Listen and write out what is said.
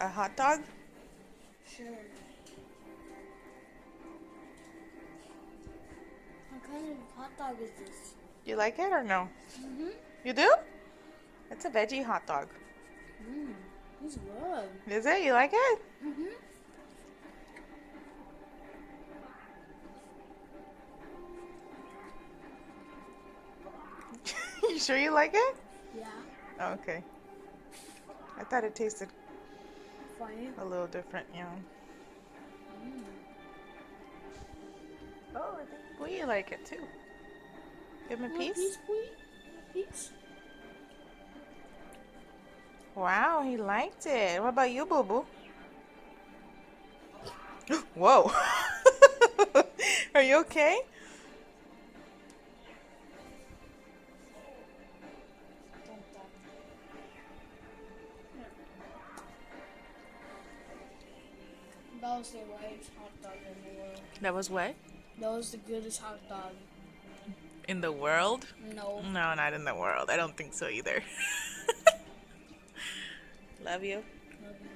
a hot dog? Sure. What kind of hot dog is this? You like it or no? Mm-hmm. You do? It's a veggie hot dog. It's good. Is it? You like it? Mm-hmm. You sure you like it? Yeah. Oh, okay. I thought it tasted Funny. a little different, yeah. Oh, I think we like it too. Give him a piece. Piece, please. Piece. Wow, he liked it. What about you, Boo Boo? Whoa. Are you okay? That was the greatest hot dog in the world. That was what? That was the goodest hot dog. In the world? No. No, not in the world. I don't think so either. Love you. Love you.